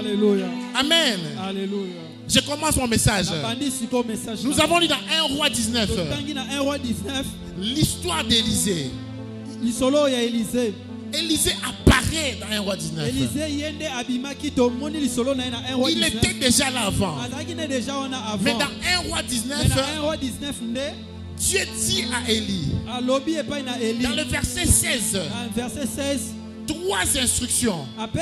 Alléluia. Amen. Alléluia. Je commence mon message. Nous avons lu dans 1 roi 19 l'histoire d'Élisée. Élisée apparaît dans 1 roi 19. Il était déjà là avant. Mais dans 1 roi 19, Dieu dit à Élie, dans le verset 16, 3 instructions. Tu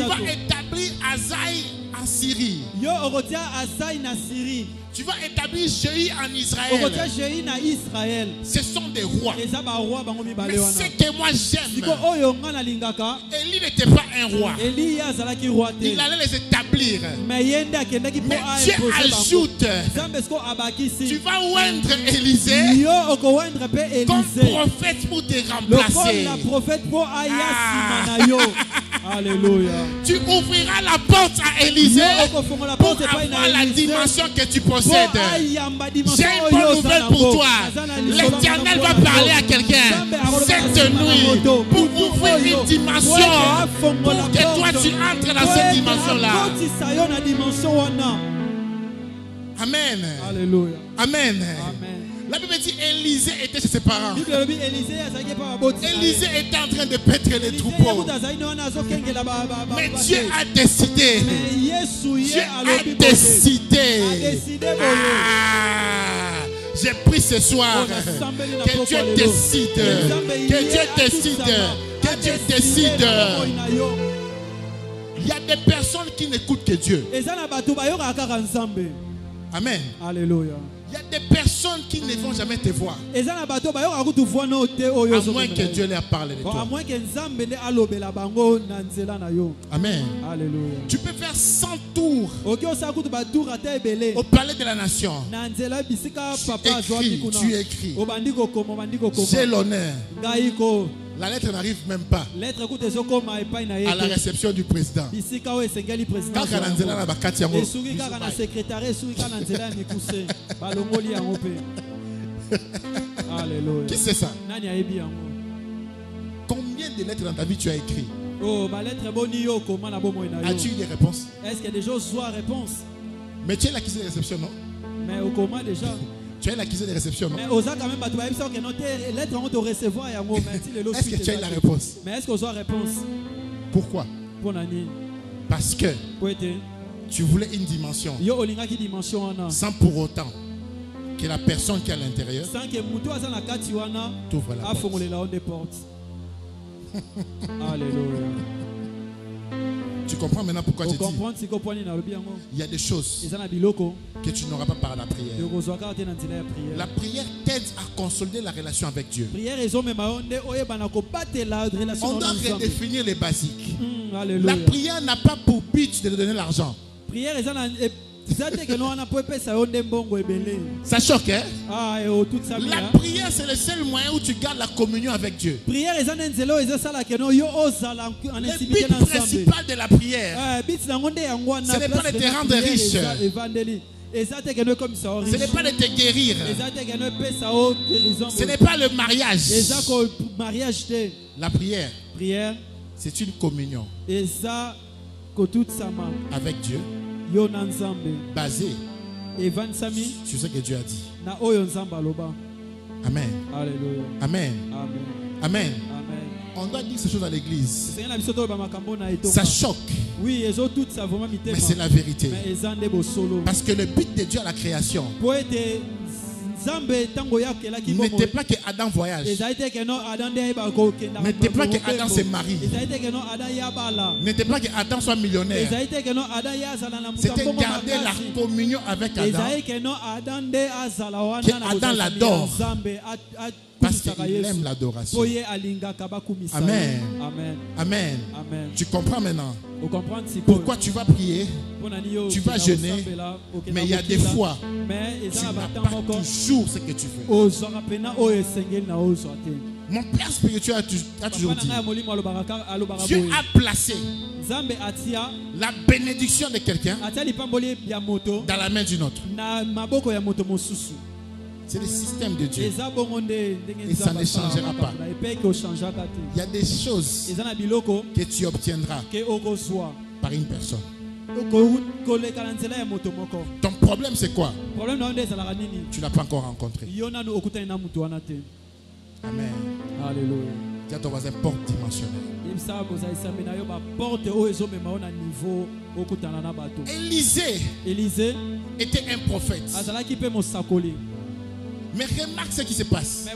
vas établir Azaï en Syrie. Tu vas établir Jéhu en Israël. Ce sont des rois. Mais ce que moi j'aime, Élie n'était pas un roi. Il allait les établir. Mais Dieu ajoute, tu vas oindre Élisée comme prophète pour te remplacer. Alléluia. Tu ouvriras la porte à Élisée pour avoir la dimension que tu possèdes. J'ai une bonne nouvelle pour toi. L'Éternel va parler à quelqu'un cette nuit pour ouvrir une dimension pour que toi tu entres dans cette dimension-là. Amen. Alléluia. Amen. La Bible dit Élisée était chez ses parents. Élisée était en train de paître les troupeaux. Mais Dieu a décidé. Dieu a décidé. J'ai pris ce soir que Dieu décide. Que Dieu décide. Que Dieu décide. Il y a des personnes qui n'écoutent que Dieu. Amen. Alléluia. Il y a des personnes qui ne vont jamais te voir. À moins que Dieu leur parle de toi. Amen. Alléluia. Tu peux faire 100 tours au palais de la nation. Tu écris. J'ai l'honneur. La lettre n'arrive même pas à la réception du président. Qui c'est ça? Combien de lettres dans ta vie tu as écrit? As-tu eu des réponses? Est-ce qu'il y a des choses soit réponse? Mais tu es l'accusé de réception, non? Mais au comment déjà? Tu es l'accusé de réception, non? Mais aux quand même lettres vont te recevoir. Est-ce que tu as eu la réponse? Mais est-ce qu'on a réponse? Pourquoi? Parce que tu voulais une dimension sans pour autant que la personne qui est à l'intérieur t'ouvre la porte. Alléluia. Tu comprends maintenant pourquoi je dis il y a des choses que tu n'auras pas par la prière. La prière t'aide à consolider la relation avec Dieu. On doit redéfinir les basiques. La prière n'a pas pour but de te donner l'argent. Ça choque, hein? La prière, c'est le seul moyen où tu gardes la communion avec Dieu. Le but principal de la prière, ce n'est pas de te rendre riche. Ce n'est pas de te guérir. Ce n'est pas le mariage. La prière, c'est une communion avec Dieu, basée sur ce que Dieu a dit. Amen. Alléluia. Amen. Amen. On doit dire ces choses à l'église. Ça choque. Oui, mais c'est la vérité. Parce que le but de Dieu à la création n'était pas que Adam voyage, n'était pas que Adam se marie, n'était pas que Adam soit millionnaire. C'était garder la communion avec Adam, que Adam l'adore parce qu'il aime l'adoration. Amen. Amen. Tu comprends maintenant pourquoi tu vas prier, tu vas jeûner, mais il y a des fois tu n'as pas toujours ce que tu veux. Mon père spirituel a toujours dit, Dieu a placé la bénédiction de quelqu'un dans la main d'une autre. C'est le système de Dieu. Et ça ne changera pas. Il y a des choses que tu obtiendras par une personne. Ton problème c'est quoi? Tu ne l'as pas encore rencontré. Amen. Alléluia. Dis à ton voisin, porte dimensionnelle. Élisée était un prophète. Mais remarque ce qui se passe.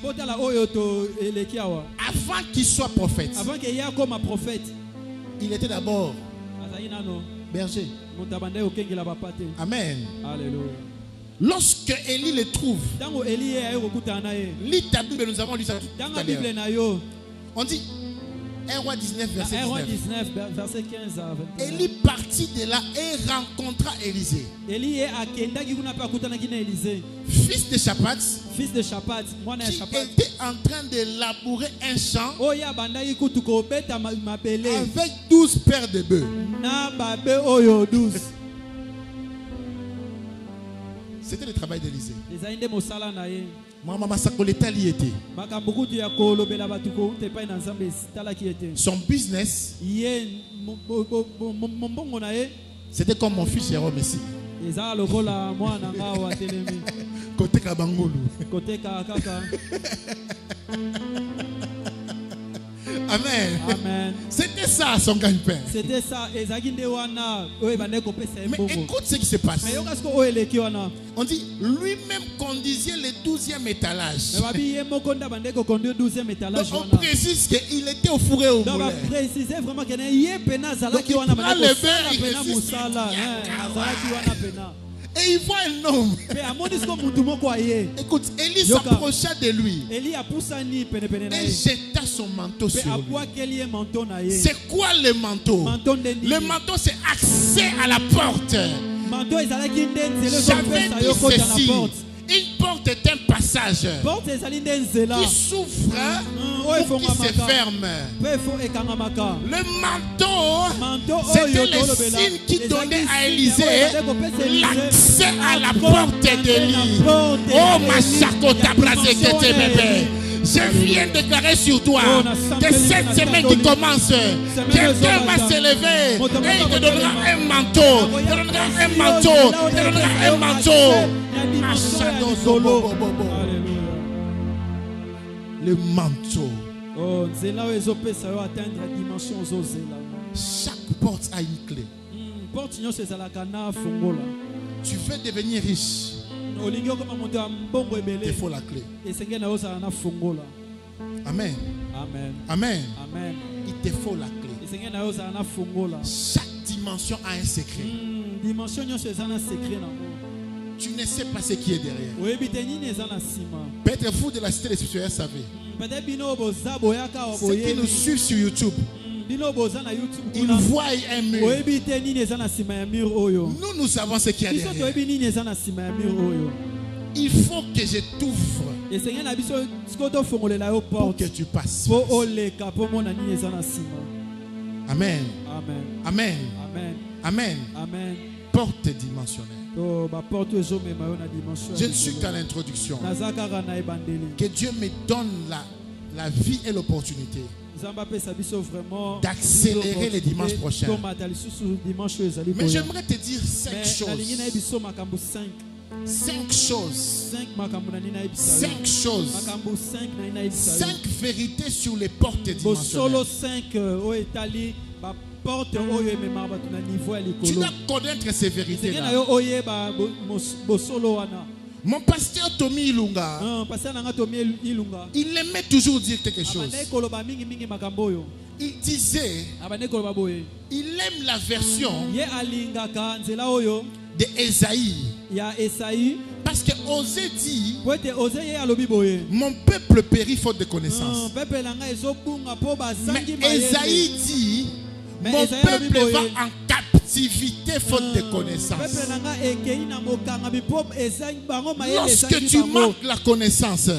Avant qu'il soit prophète, il était d'abord berger. Amen. Alléluia. Lorsque Élie le trouve, lis ta Bible, nous avons lu ça tout à l'heure. On dit 1 roi 19 verset 15 à 21. Élie partit de là et rencontra Élisée, fils de Shaphat, qui était en train de labourer un champ avec 12 paires de bœufs. C'était le travail d'Élisée. Son business, c'était comme mon fils Jérôme ici. Côté Kabangolu. Amen. Amen. C'était ça son gagne-pain. C'était ça. Mais écoute ce qui se passe. On dit lui-même conduisait le 12e étalage. Donc on précise qu'il était au four et au moulin. Donc il prend le beurre, il résiste. Et il voit un homme. Écoute, Élie s'approcha de lui et jeta son manteau sur lui. C'est quoi le manteau? Le manteau, c'est accès à la porte. J'avais dit ceci. Une porte est un passage qui s'ouvre ou qui se ferme. Le manteau, c'était le signe qui donnait à Élisée l'accès à la porte d'Élie. Oh, ma chakota blasé bébé. Je viens de déclarer sur toi que cette semaine qui commence, quelqu'un va se lever et il te donnera un manteau. Il te donnera un manteau. Il te donnera un manteau. Le manteau. Chaque porte a une clé. Tu veux devenir riche, il faut la clé. Amen. Amen. Amen. Il te faut la clé. Chaque dimension a un secret. Tu ne sais pas ce qui est derrière. Peut-être vous de la cité des spirituels savez. Ceux qui nous suivent sur YouTube, ils voient un mur. Nous savons ce qu'il y a derrière. Il faut que je t'ouvre pour que tu passes. Amen. Amen. Amen. Porte dimensionnelle. Je ne suis qu'à l'introduction. Que Dieu me donne la vie et l'opportunité d'accélérer les dimanches prochains. Mais j'aimerais te dire 5 choses. 5 choses. 5 vérités sur les portes dimensionnelles. Tu dois connaître ces vérités-là. Mon pasteur Tommy Ilunga, il aimait toujours dire quelque chose. Il disait, il aime la version de Ésaïe. Parce que Osée dit, mon peuple périt faute de connaissance. Mais Ésaïe dit, mon peuple va en captivité faute de connaissance. Lorsque tu manques la connaissance,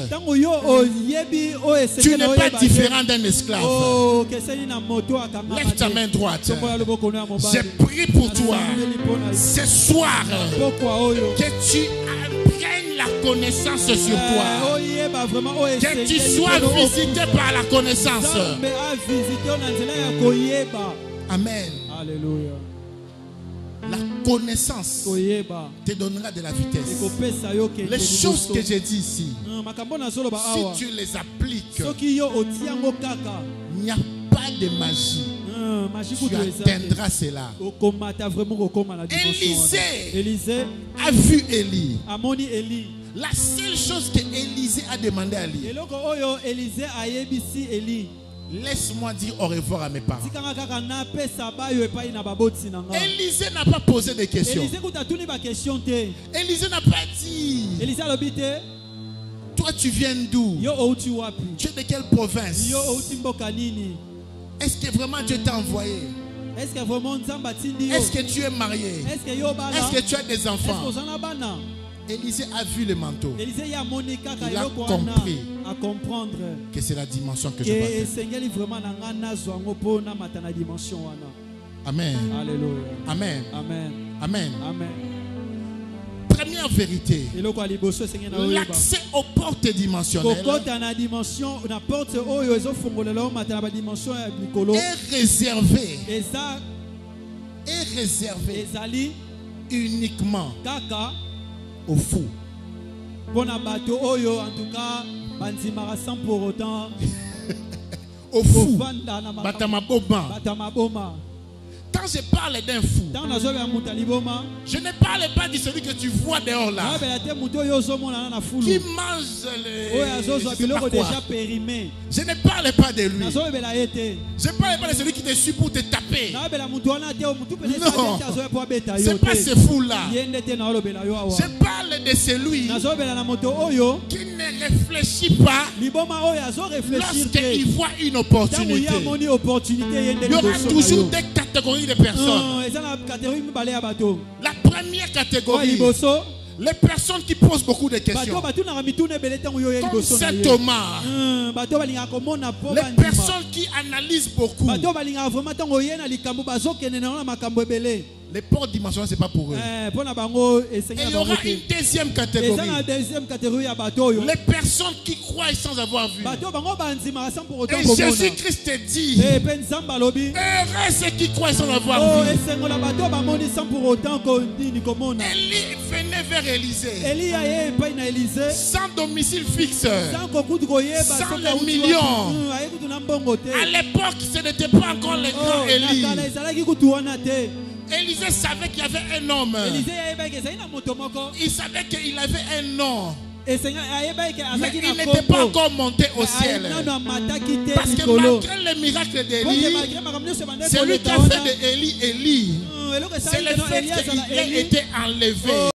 tu n'es pas différent d'un esclave. Lève ta main droite. Je prie pour toi ce soir que tu apprennes la connaissance sur toi. Que tu sois visité par la connaissance. Amen. Alléluia. connaissance te donnera de la vitesse. Les choses que j'ai dit ici, si tu les appliques, il n'y a pas de magie. Tu atteindras cela. Élisée a vu Élie. La seule chose que Élisée a demandé à Élie, laisse-moi dire au revoir à mes parents. Élisée n'a pas posé de questions. Élisée n'a pas dit, toi tu viens d'où? Tu es de quelle province? Est-ce que vraiment Dieu t'a envoyé? Est-ce que tu es marié? Est-ce que tu as des enfants? Élisée a vu le manteau. Il a compris que c'est la dimension que je vais. Amen. Alléluia. Amen. Amen. Amen. Amen. Première vérité, l'accès aux portes dimensionnelles est réservé uniquement aux fous. Aux fous. Quand je parle d'un fou, je ne parle pas de celui que tu vois dehors là, qui mange déjà périmé. Je ne parle pas de lui. Je ne parle pas de celui qui te suit pour te taper. Non, c'est pas ce fou là. Je parle de celui qui ne réfléchit pas lorsqu'il voit une opportunité. Il y aura toujours des catégories de personnes. La première catégorie, les personnes qui posent beaucoup de questions, comme Saint Thomas. Les personnes qui analysent beaucoup. Les portes dimensionnelles, ce n'est pas pour eux. Et il y aura une deuxième catégorie. Les personnes qui croient sans avoir vu. Et Jésus-Christ dit, heureux ceux qui croient sans avoir vu. Élie venait vers Élisée, sans domicile fixe, sans les millions. À l'époque, ce n'était pas encore le grand Élie. Élisée savait qu'il y avait un homme. Il savait qu'il avait un nom. Mais il n'était pas encore monté au ciel. Parce que malgré le miracle d'Élie, celui qui a fait d'Élie Élie, c'est le fait qu'il ait été enlevé.